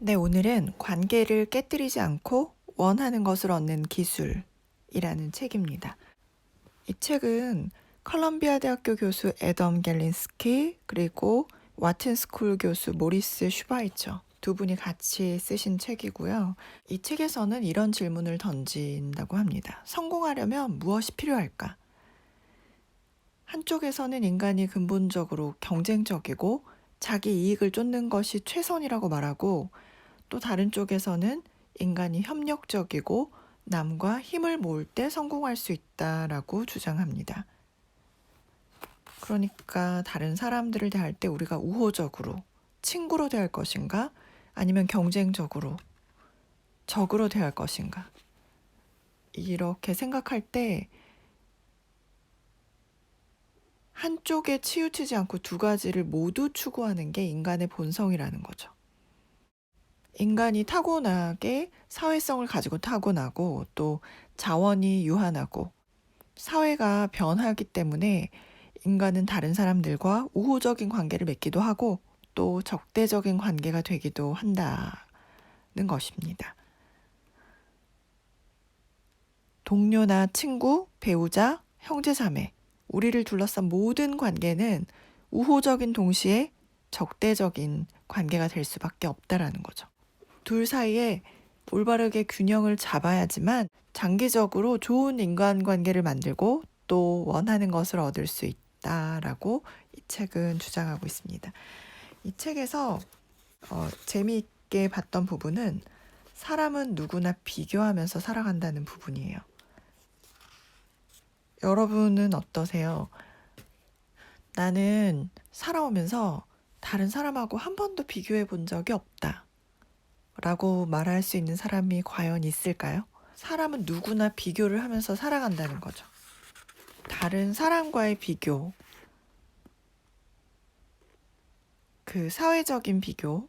네, 오늘은 관계를 깨뜨리지 않고 원하는 것을 얻는 기술이라는 책입니다. 이 책은 컬럼비아 대학교 교수 애덤 갤린스키 그리고 와튼 스쿨 교수 모리스 슈바이처 두 분이 같이 쓰신 책이고요. 이 책에서는 이런 질문을 던진다고 합니다. 성공하려면 무엇이 필요할까? 한쪽에서는 인간이 근본적으로 경쟁적이고 자기 이익을 쫓는 것이 최선이라고 말하고, 또 다른 쪽에서는 인간이 협력적이고 남과 힘을 모을 때 성공할 수 있다라고 주장합니다. 그러니까 다른 사람들을 대할 때 우리가 우호적으로 친구로 대할 것인가, 아니면 경쟁적으로 적으로 대할 것인가, 이렇게 생각할 때 한쪽에 치우치지 않고 두 가지를 모두 추구하는 게 인간의 본성이라는 거죠. 인간이 타고나게 사회성을 가지고 타고나고, 또 자원이 유한하고 사회가 변하기 때문에 인간은 다른 사람들과 우호적인 관계를 맺기도 하고 또 적대적인 관계가 되기도 한다는 것입니다. 동료나 친구, 배우자, 형제자매, 우리를 둘러싼 모든 관계는 우호적인 동시에 적대적인 관계가 될 수밖에 없다라는 거죠. 둘 사이에 올바르게 균형을 잡아야지만 장기적으로 좋은 인간관계를 만들고 또 원하는 것을 얻을 수 있다라고 이 책은 주장하고 있습니다. 이 책에서 재미있게 봤던 부분은 사람은 누구나 비교하면서 살아간다는 부분이에요. 여러분은 어떠세요? 나는 살아오면서 다른 사람하고 한 번도 비교해 본 적이 없다 라고 말할 수 있는 사람이 과연 있을까요? 사람은 누구나 비교를 하면서 살아간다는 거죠. 다른 사람과의 비교, 그 사회적인 비교,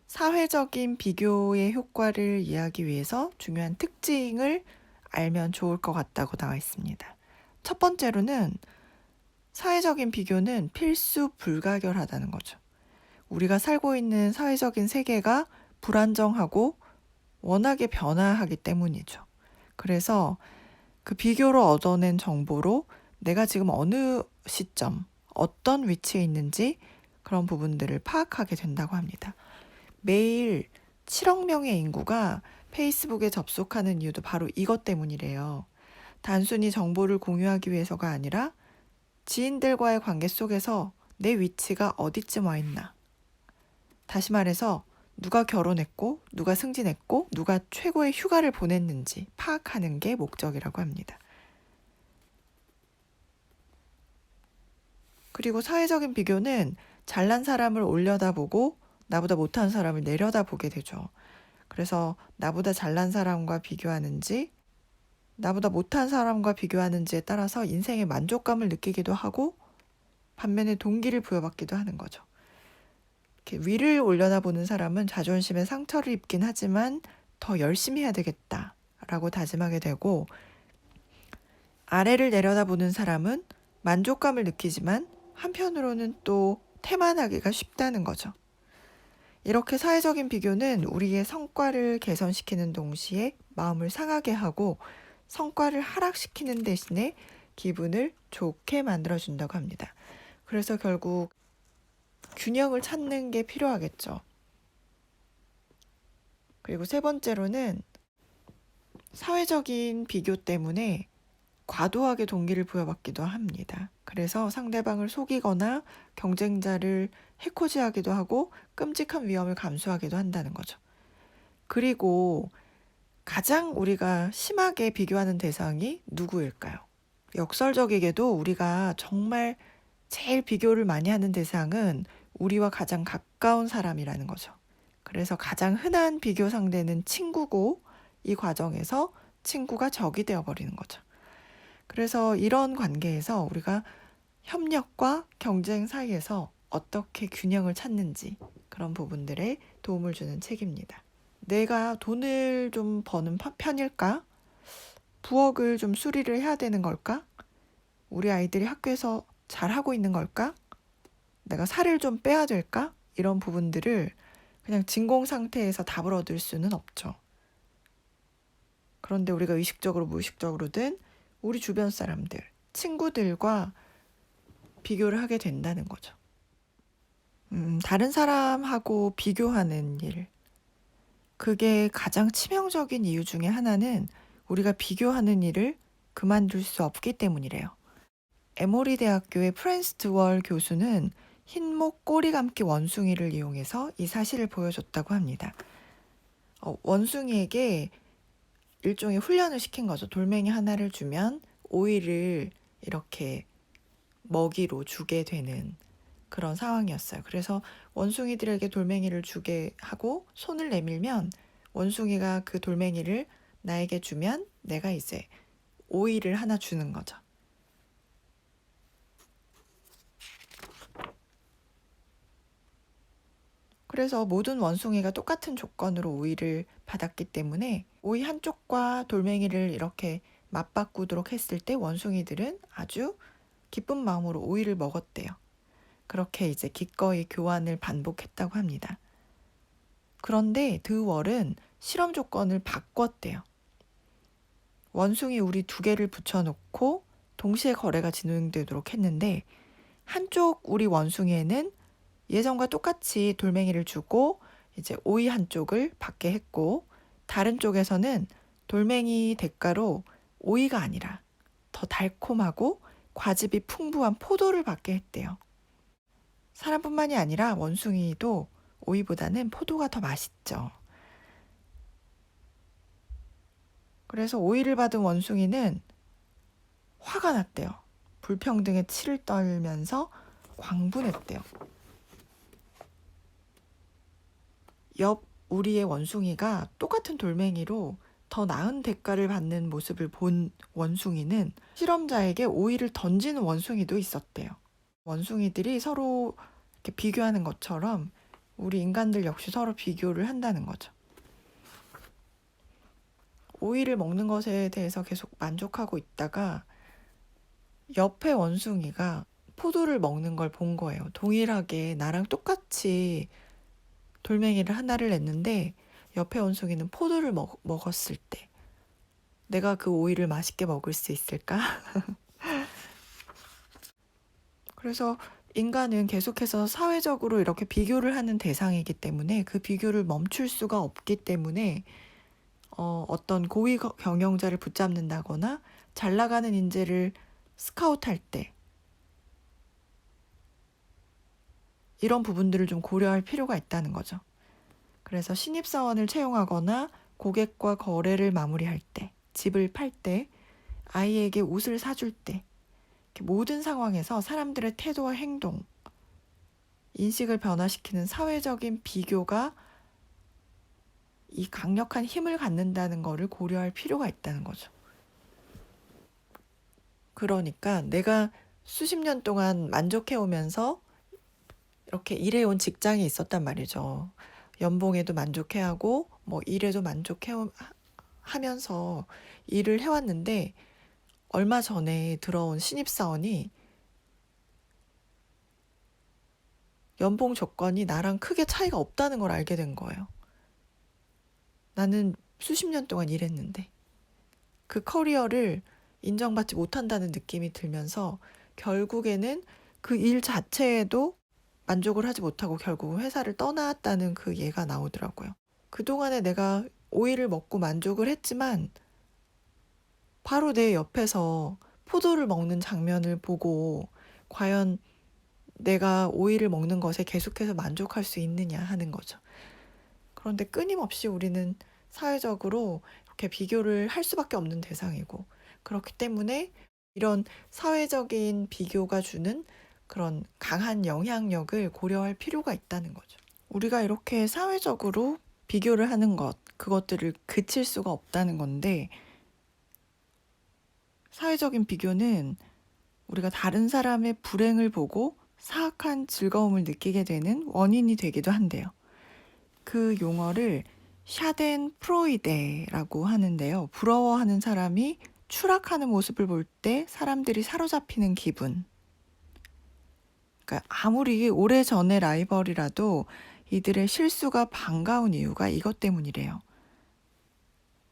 사회적인 비교의 효과를 이해하기 위해서 중요한 특징을 알면 좋을 것 같다고 나와 있습니다. 첫 번째로는 사회적인 비교는 필수 불가결하다는 거죠. 우리가 살고 있는 사회적인 세계가 불안정하고 워낙에 변화하기 때문이죠. 그래서 그 비교로 얻어낸 정보로 내가 지금 어느 시점, 어떤 위치에 있는지 그런 부분들을 파악하게 된다고 합니다. 매일 7억 명의 인구가 페이스북에 접속하는 이유도 바로 이것 때문이래요. 단순히 정보를 공유하기 위해서가 아니라 지인들과의 관계 속에서 내 위치가 어디쯤 와 있나. 다시 말해서 누가 결혼했고, 누가 승진했고, 누가 최고의 휴가를 보냈는지 파악하는 게 목적이라고 합니다. 그리고 사회적인 비교는 잘난 사람을 올려다보고 나보다 못한 사람을 내려다보게 되죠. 그래서 나보다 잘난 사람과 비교하는지, 나보다 못한 사람과 비교하는지에 따라서 인생의 만족감을 느끼기도 하고 반면에 동기를 부여받기도 하는 거죠. 이렇게 위를 올려다보는 사람은 자존심에 상처를 입긴 하지만 더 열심히 해야 되겠다라고 다짐하게 되고, 아래를 내려다보는 사람은 만족감을 느끼지만 한편으로는 또 태만하기가 쉽다는 거죠. 이렇게 사회적인 비교는 우리의 성과를 개선시키는 동시에 마음을 상하게 하고 성과를 하락시키는 대신에 기분을 좋게 만들어준다고 합니다. 그래서 결국 균형을 찾는 게 필요하겠죠. 그리고 세 번째로는 사회적인 비교 때문에 과도하게 동기를 부여받기도 합니다. 그래서 상대방을 속이거나 경쟁자를 해코지하기도 하고 끔찍한 위험을 감수하기도 한다는 거죠. 그리고 가장 우리가 심하게 비교하는 대상이 누구일까요? 역설적이게도 우리가 정말 제일 비교를 많이 하는 대상은 우리와 가장 가까운 사람이라는 거죠. 그래서 가장 흔한 비교 상대는 친구고, 이 과정에서 친구가 적이 되어버리는 거죠. 그래서 이런 관계에서 우리가 협력과 경쟁 사이에서 어떻게 균형을 찾는지 그런 부분들에 도움을 주는 책입니다. 내가 돈을 좀 버는 편일까? 부엌을 좀 수리를 해야 되는 걸까? 우리 아이들이 학교에서 잘하고 있는 걸까? 내가 살을 좀 빼야 될까? 이런 부분들을 그냥 진공 상태에서 답을 얻을 수는 없죠. 그런데 우리가 의식적으로 무의식적으로든 우리 주변 사람들, 친구들과 비교를 하게 된다는 거죠. 다른 사람하고 비교하는 일. 그게 가장 치명적인 이유 중에 하나는 우리가 비교하는 일을 그만둘 수 없기 때문이래요. 에모리 대학교의 프랜스 드월 교수는 흰목 꼬리감기 원숭이를 이용해서 이 사실을 보여줬다고 합니다. 원숭이에게 일종의 훈련을 시킨 거죠. 돌멩이 하나를 주면 오이를 이렇게 먹이로 주게 되는 그런 상황이었어요. 그래서 원숭이들에게 돌멩이를 주게 하고 손을 내밀면 원숭이가 그 돌멩이를 나에게 주면 내가 이제 오이를 하나 주는 거죠. 그래서 모든 원숭이가 똑같은 조건으로 오이를 받았기 때문에 오이 한쪽과 돌멩이를 이렇게 맞바꾸도록 했을 때 원숭이들은 아주 기쁜 마음으로 오이를 먹었대요. 그렇게 이제 기꺼이 교환을 반복했다고 합니다. 그런데 드월은 실험 조건을 바꿨대요. 원숭이 우리 2개를 붙여놓고 동시에 거래가 진행되도록 했는데 한쪽 우리 원숭이에는 예전과 똑같이 돌멩이를 주고 이제 오이 한쪽을 받게 했고 다른 쪽에서는 돌멩이 대가로 오이가 아니라 더 달콤하고 과즙이 풍부한 포도를 받게 했대요. 사람뿐만이 아니라 원숭이도 오이보다는 포도가 더 맛있죠. 그래서 오이를 받은 원숭이는 화가 났대요. 불평등에 치를 떨면서 광분했대요. 옆 우리의 원숭이가 똑같은 돌멩이로 더 나은 대가를 받는 모습을 본 원숭이는 실험자에게 오이를 던지는 원숭이도 있었대요. 원숭이들이 서로 이렇게 비교하는 것처럼 우리 인간들 역시 서로 비교를 한다는 거죠. 오이를 먹는 것에 대해서 계속 만족하고 있다가 옆에 원숭이가 포도를 먹는 걸 본 거예요. 동일하게 나랑 똑같이 돌멩이를 하나를 냈는데 옆에 원숭이는 포도를 먹었을 때 내가 그 오이를 맛있게 먹을 수 있을까? 그래서 인간은 계속해서 사회적으로 이렇게 비교를 하는 대상이기 때문에 그 비교를 멈출 수가 없기 때문에 어떤 고위 경영자를 붙잡는다거나 잘 나가는 인재를 스카우트할 때 이런 부분들을 좀 고려할 필요가 있다는 거죠. 그래서 신입사원을 채용하거나 고객과 거래를 마무리할 때, 집을 팔 때, 아이에게 옷을 사줄 때 모든 상황에서 사람들의 태도와 행동, 인식을 변화시키는 사회적인 비교가 이 강력한 힘을 갖는다는 것을 고려할 필요가 있다는 거죠. 그러니까 내가 수십 년 동안 만족해오면서 이렇게 일해온 직장이 있었단 말이죠. 연봉에도 만족해하고 뭐 일에도 만족해하면서 일을 해왔는데 얼마 전에 들어온 신입사원이 연봉 조건이 나랑 크게 차이가 없다는 걸 알게 된 거예요. 나는 수십 년 동안 일했는데 그 커리어를 인정받지 못한다는 느낌이 들면서 결국에는 그 일 자체에도 만족을 하지 못하고 결국 회사를 떠났다는 그 예가 나오더라고요. 그동안에 내가 오이를 먹고 만족을 했지만 바로 내 옆에서 포도를 먹는 장면을 보고 과연 내가 오이를 먹는 것에 계속해서 만족할 수 있느냐 하는 거죠. 그런데 끊임없이 우리는 사회적으로 이렇게 비교를 할 수밖에 없는 대상이고 그렇기 때문에 이런 사회적인 비교가 주는 그런 강한 영향력을 고려할 필요가 있다는 거죠. 우리가 이렇게 사회적으로 비교를 하는 것, 그것들을 그칠 수가 없다는 건데 사회적인 비교는 우리가 다른 사람의 불행을 보고 사악한 즐거움을 느끼게 되는 원인이 되기도 한대요. 그 용어를 샤덴프로이데라고 하는데요. 부러워하는 사람이 추락하는 모습을 볼 때 사람들이 사로잡히는 기분. 그러니까 아무리 오래전의 라이벌이라도 이들의 실수가 반가운 이유가 이것 때문이래요.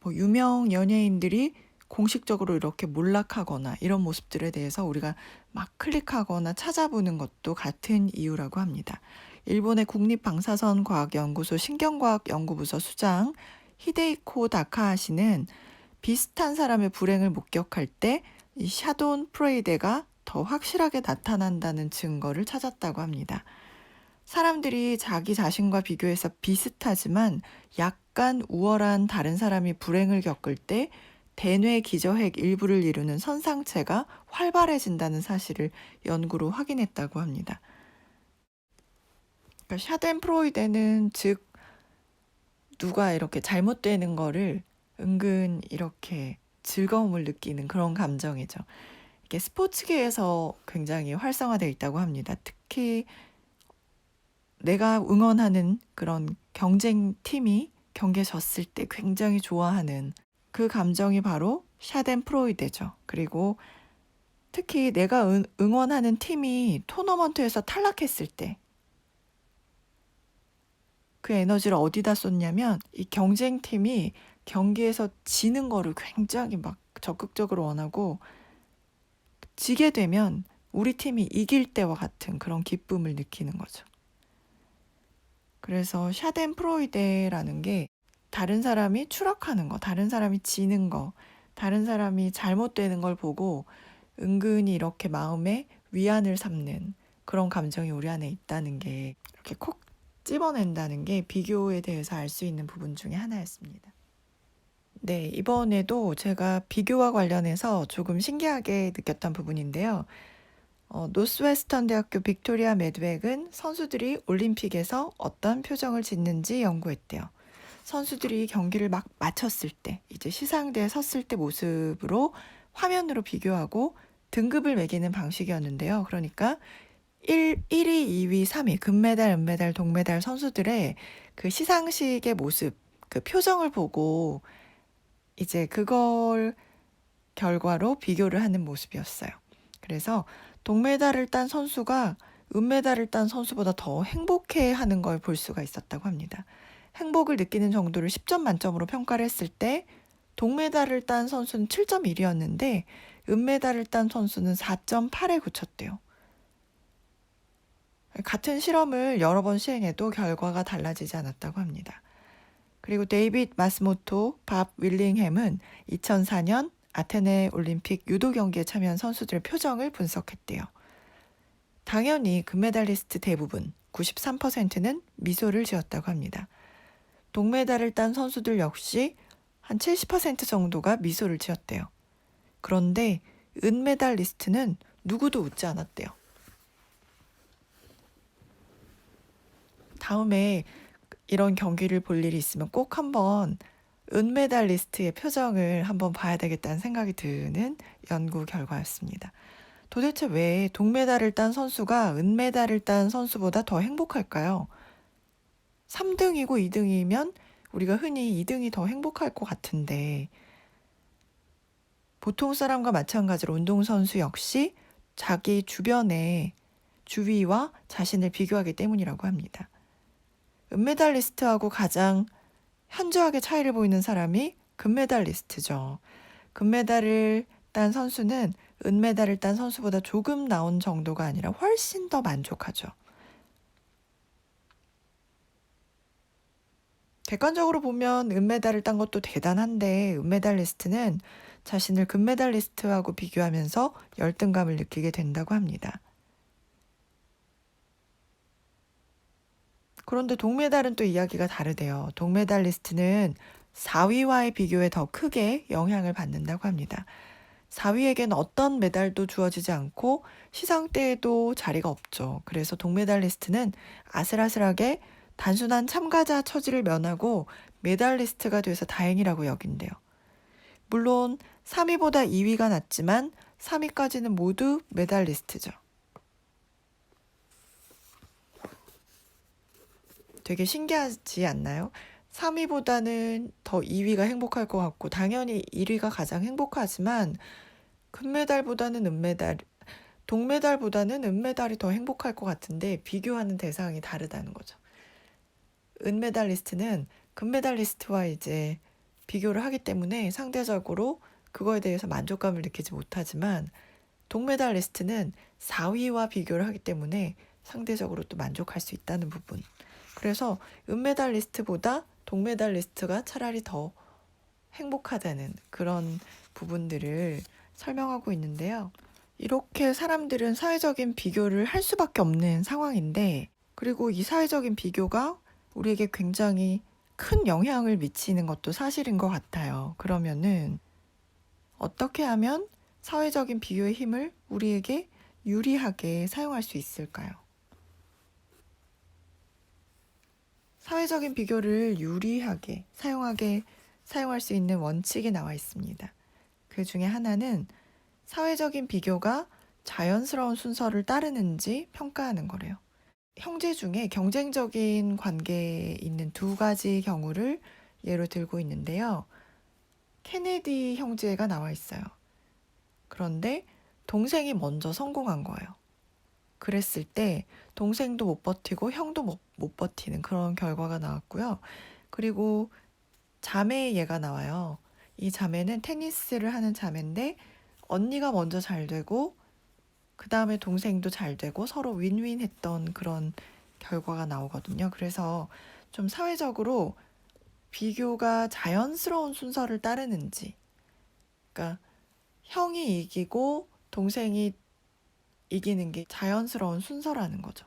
뭐 유명 연예인들이 공식적으로 이렇게 몰락하거나 이런 모습들에 대해서 우리가 막 클릭하거나 찾아보는 것도 같은 이유라고 합니다. 일본의 국립방사선과학연구소 신경과학연구부서 수장 히데이코 다카하시는 비슷한 사람의 불행을 목격할 때 이 샤돈 프로이데가 더 확실하게 나타난다는 증거를 찾았다고 합니다. 사람들이 자기 자신과 비교해서 비슷하지만 약간 우월한 다른 사람이 불행을 겪을 때 대뇌 기저핵 일부를 이루는 선상체가 활발해진다는 사실을 연구로 확인했다고 합니다. 그러니까 샤덴프로이데는 즉 누가 이렇게 잘못되는 거를 은근 이렇게 즐거움을 느끼는 그런 감정이죠. 이게 스포츠계에서 굉장히 활성화되어 있다고 합니다. 특히 내가 응원하는 그런 경쟁팀이 경기에 졌을 때 굉장히 좋아하는 그 감정이 바로 샤덴프로이데죠. 그리고 특히 내가 응원하는 팀이 토너먼트에서 탈락했을 때 그 에너지를 어디다 쏟냐면 이 경쟁팀이 경기에서 지는 거를 굉장히 막 적극적으로 원하고 지게 되면 우리 팀이 이길 때와 같은 그런 기쁨을 느끼는 거죠. 그래서 샤덴프로이데라는 게 다른 사람이 추락하는 거, 다른 사람이 지는 거, 다른 사람이 잘못되는 걸 보고 은근히 이렇게 마음에 위안을 삼는 그런 감정이 우리 안에 있다는 게 이렇게 콕 집어낸다는 게 비교에 대해서 알 수 있는 부분 중에 하나였습니다. 네, 이번에도 제가 비교와 관련해서 조금 신기하게 느꼈던 부분인데요. 노스웨스턴 대학교 빅토리아 매드웩은 선수들이 올림픽에서 어떤 표정을 짓는지 연구했대요. 선수들이 경기를 막 마쳤을 때, 이제 시상대에 섰을 때 모습으로 화면으로 비교하고 등급을 매기는 방식이었는데요. 그러니까 1위, 2위, 3위, 금메달, 은메달, 동메달 선수들의 그 시상식의 모습, 그 표정을 보고 이제 그걸 결과로 비교를 하는 모습이었어요. 그래서 동메달을 딴 선수가 은메달을 딴 선수보다 더 행복해 하는 걸 볼 수가 있었다고 합니다. 행복을 느끼는 정도를 10점 만점으로 평가를 했을 때 동메달을 딴 선수는 7.1이었는데 은메달을 딴 선수는 4.8에 그쳤대요. 같은 실험을 여러 번 시행해도 결과가 달라지지 않았다고 합니다. 그리고 데이빗 마스모토, 밥 윌링햄은 2004년 아테네 올림픽 유도 경기에 참여한 선수들의 표정을 분석했대요. 당연히 금메달리스트 대부분 93%는 미소를 지었다고 합니다. 동메달을 딴 선수들 역시 한 70% 정도가 미소를 지었대요. 그런데 은메달리스트는 누구도 웃지 않았대요. 다음에 이런 경기를 볼 일이 있으면 꼭 한번 은메달리스트의 표정을 한번 봐야 되겠다는 생각이 드는 연구 결과였습니다. 도대체 왜 동메달을 딴 선수가 은메달을 딴 선수보다 더 행복할까요? 3등이고 2등이면 우리가 흔히 2등이 더 행복할 것 같은데 보통 사람과 마찬가지로 운동선수 역시 자기 주변의 주위와 자신을 비교하기 때문이라고 합니다. 은메달리스트하고 가장 현저하게 차이를 보이는 사람이 금메달리스트죠. 금메달을 딴 선수는 은메달을 딴 선수보다 조금 나온 정도가 아니라 훨씬 더 만족하죠. 객관적으로 보면 은메달을 딴 것도 대단한데 은메달리스트는 자신을 금메달리스트하고 비교하면서 열등감을 느끼게 된다고 합니다. 그런데 동메달은 또 이야기가 다르대요. 동메달리스트는 4위와의 비교에 더 크게 영향을 받는다고 합니다. 4위에겐 어떤 메달도 주어지지 않고 시상대에도 자리가 없죠. 그래서 동메달리스트는 아슬아슬하게 단순한 참가자 처지를 면하고 메달리스트가 돼서 다행이라고 여긴대요. 물론 3위보다 2위가 낫지만 3위까지는 모두 메달리스트죠. 되게 신기하지 않나요? 3위보다는 더 2위가 행복할 것 같고 당연히 1위가 가장 행복하지만 금메달보다는 은메달, 동메달보다는 은메달이 더 행복할 것 같은데 비교하는 대상이 다르다는 거죠. 은메달리스트는 금메달리스트와 이제 비교를 하기 때문에 상대적으로 그거에 대해서 만족감을 느끼지 못하지만 동메달리스트는 4위와 비교를 하기 때문에 상대적으로 또 만족할 수 있다는 부분. 그래서 은메달리스트보다 동메달리스트가 차라리 더 행복하다는 그런 부분들을 설명하고 있는데요. 이렇게 사람들은 사회적인 비교를 할 수밖에 없는 상황인데, 그리고 이 사회적인 비교가 우리에게 굉장히 큰 영향을 미치는 것도 사실인 것 같아요. 그러면은 어떻게 하면 사회적인 비교의 힘을 우리에게 유리하게 사용할 수 있을까요? 사회적인 비교를 유리하게 사용할 수 있는 원칙이 나와 있습니다. 그 중에 하나는 사회적인 비교가 자연스러운 순서를 따르는지 평가하는 거래요. 형제 중에 경쟁적인 관계에 있는 두 가지 경우를 예로 들고 있는데요. 케네디 형제가 나와 있어요. 그런데 동생이 먼저 성공한 거예요. 그랬을 때 동생도 못 버티고 형도 못 버티는 그런 결과가 나왔고요. 그리고 자매의 예가 나와요. 이 자매는 테니스를 하는 자매인데 언니가 먼저 잘 되고 그 다음에 동생도 잘 되고 서로 윈윈 했던 그런 결과가 나오거든요. 그래서 좀 사회적으로 비교가 자연스러운 순서를 따르는지, 그러니까 형이 이기고 동생이 이기는 게 자연스러운 순서라는 거죠.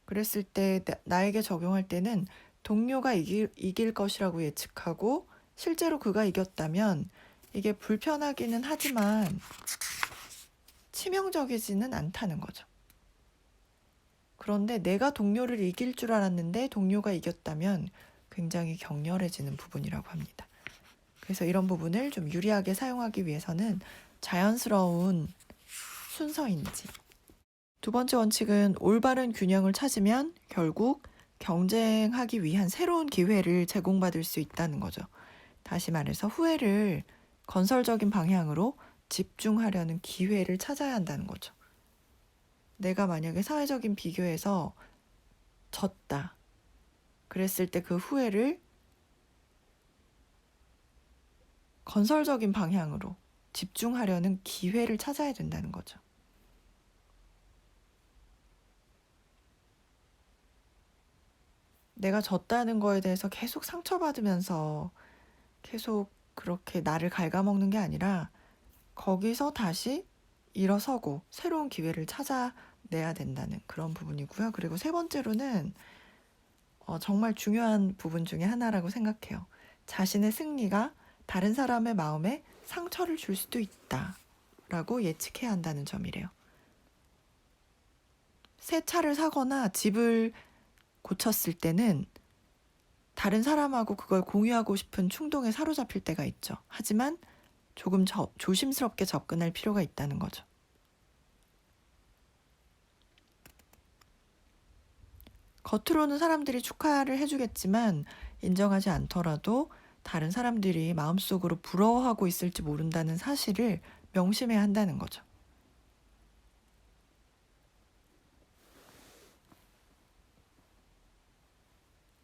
그랬을 때 나에게 적용할 때는 동료가 이길 것이라고 예측하고 실제로 그가 이겼다면 이게 불편하기는 하지만 치명적이지는 않다는 거죠. 그런데 내가 동료를 이길 줄 알았는데 동료가 이겼다면 굉장히 격렬해지는 부분이라고 합니다. 그래서 이런 부분을 좀 유리하게 사용하기 위해서는 자연스러운 순서인지. 두 번째 원칙은 올바른 균형을 찾으면 결국 경쟁하기 위한 새로운 기회를 제공받을 수 있다는 거죠. 다시 말해서 후회를 건설적인 방향으로 집중하려는 기회를 찾아야 한다는 거죠. 내가 만약에 사회적인 비교에서 졌다. 그랬을 때 그 후회를 건설적인 방향으로 집중하려는 기회를 찾아야 된다는 거죠. 내가 졌다는 거에 대해서 계속 상처받으면서 계속 그렇게 나를 갉아먹는 게 아니라 거기서 다시 일어서고 새로운 기회를 찾아내야 된다는 그런 부분이고요. 그리고 세 번째로는 정말 중요한 부분 중에 하나라고 생각해요. 자신의 승리가 다른 사람의 마음에 상처를 줄 수도 있다라고 예측해야 한다는 점이래요. 새 차를 사거나 집을 고쳤을 때는 다른 사람하고 그걸 공유하고 싶은 충동에 사로잡힐 때가 있죠. 하지만 조금 조심스럽게 접근할 필요가 있다는 거죠. 겉으로는 사람들이 축하를 해주겠지만 인정하지 않더라도 다른 사람들이 마음속으로 부러워하고 있을지 모른다는 사실을 명심해야 한다는 거죠.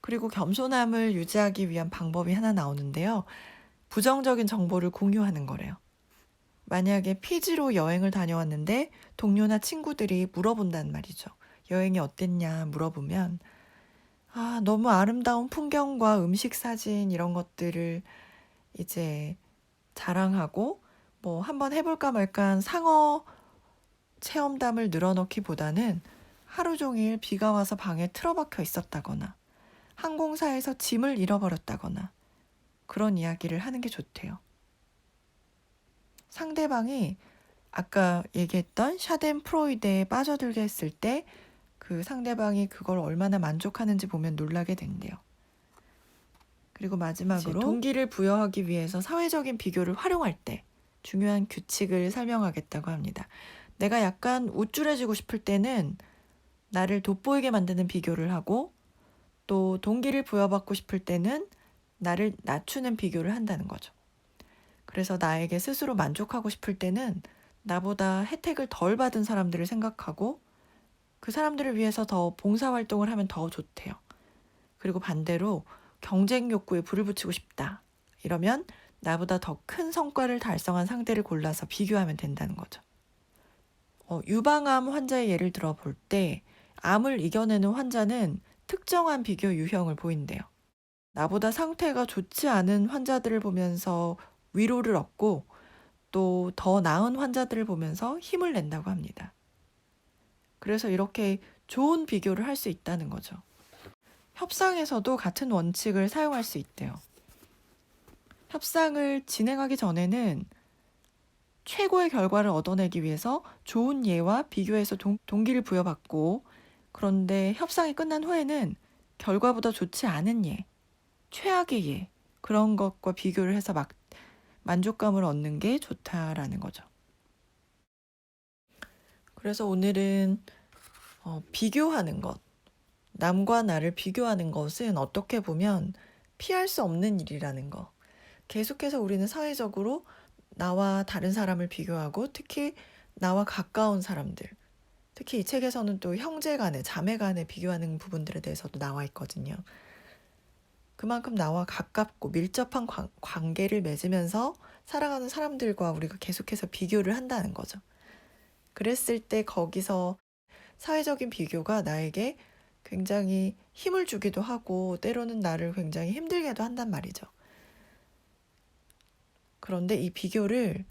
그리고 겸손함을 유지하기 위한 방법이 하나 나오는데요. 부정적인 정보를 공유하는 거래요. 만약에 피지로 여행을 다녀왔는데 동료나 친구들이 물어본단 말이죠. 여행이 어땠냐 물어보면 너무 아름다운 풍경과 음식 사진 이런 것들을 이제 자랑하고 뭐 한번 해볼까 말까 상어 체험담을 늘어놓기보다는 하루 종일 비가 와서 방에 틀어박혀 있었다거나 항공사에서 짐을 잃어버렸다거나 그런 이야기를 하는 게 좋대요. 상대방이 아까 얘기했던 샤덴프로이드에 빠져들게 했을 때 그 상대방이 그걸 얼마나 만족하는지 보면 놀라게 된대요. 그리고 마지막으로 동기를 부여하기 위해서 사회적인 비교를 활용할 때 중요한 규칙을 설명하겠다고 합니다. 내가 약간 우쭐해지고 싶을 때는 나를 돋보이게 만드는 비교를 하고 또 동기를 부여받고 싶을 때는 나를 낮추는 비교를 한다는 거죠. 그래서 나에게 스스로 만족하고 싶을 때는 나보다 혜택을 덜 받은 사람들을 생각하고 그 사람들을 위해서 더 봉사활동을 하면 더 좋대요. 그리고 반대로 경쟁 욕구에 불을 붙이고 싶다. 이러면 나보다 더 큰 성과를 달성한 상대를 골라서 비교하면 된다는 거죠. 유방암 환자의 예를 들어 볼 때 암을 이겨내는 환자는 특정한 비교 유형을 보인대요. 나보다 상태가 좋지 않은 환자들을 보면서 위로를 얻고 또 더 나은 환자들을 보면서 힘을 낸다고 합니다. 그래서 이렇게 좋은 비교를 할 수 있다는 거죠. 협상에서도 같은 원칙을 사용할 수 있대요. 협상을 진행하기 전에는 최고의 결과를 얻어내기 위해서 좋은 예와 비교해서 동기를 부여받고, 그런데 협상이 끝난 후에는 결과보다 좋지 않은 예, 최악의 예, 그런 것과 비교를 해서 만족감을 얻는 게 좋다라는 거죠. 그래서 오늘은 비교하는 것, 남과 나를 비교하는 것은 어떻게 보면 피할 수 없는 일이라는 거. 계속해서 우리는 사회적으로 나와 다른 사람을 비교하고, 특히 나와 가까운 사람들, 특히 이 책에서는 또 형제 간에, 자매 간에 비교하는 부분들에 대해서도 나와 있거든요. 그만큼 나와 가깝고 밀접한 관계를 맺으면서 살아가는 사람들과 우리가 계속해서 비교를 한다는 거죠. 그랬을 때 거기서 사회적인 비교가 나에게 굉장히 힘을 주기도 하고 때로는 나를 굉장히 힘들게도 한단 말이죠. 그런데 이 비교를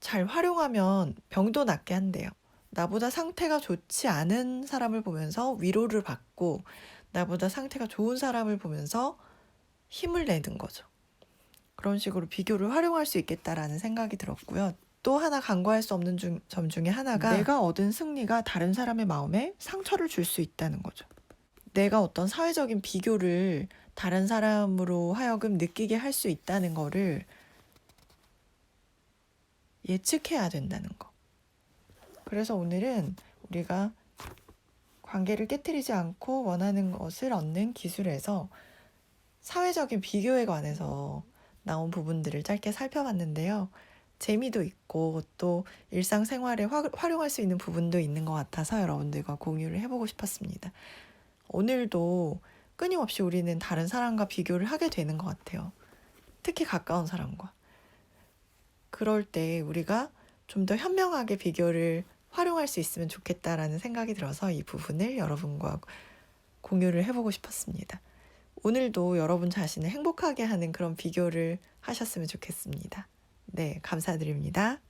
잘 활용하면 병도 낫게 한대요. 나보다 상태가 좋지 않은 사람을 보면서 위로를 받고, 나보다 상태가 좋은 사람을 보면서 힘을 내는 거죠. 그런 식으로 비교를 활용할 수 있겠다라는 생각이 들었고요. 또 하나 간과할 수 없는 점 중에 하나가, 내가 얻은 승리가 다른 사람의 마음에 상처를 줄 수 있다는 거죠. 내가 어떤 사회적인 비교를 다른 사람으로 하여금 느끼게 할 수 있다는 거를 예측해야 된다는 거. 그래서 오늘은 우리가 관계를 깨트리지 않고 원하는 것을 얻는 기술에서 사회적인 비교에 관해서 나온 부분들을 짧게 살펴봤는데요. 재미도 있고 또 일상생활에 활용할 수 있는 부분도 있는 것 같아서 여러분들과 공유를 해보고 싶었습니다. 오늘도 끊임없이 우리는 다른 사람과 비교를 하게 되는 것 같아요. 특히 가까운 사람과. 그럴 때 우리가 좀 더 현명하게 비교를 활용할 수 있으면 좋겠다라는 생각이 들어서 이 부분을 여러분과 공유를 해보고 싶었습니다. 오늘도 여러분 자신을 행복하게 하는 그런 비교를 하셨으면 좋겠습니다. 네, 감사드립니다.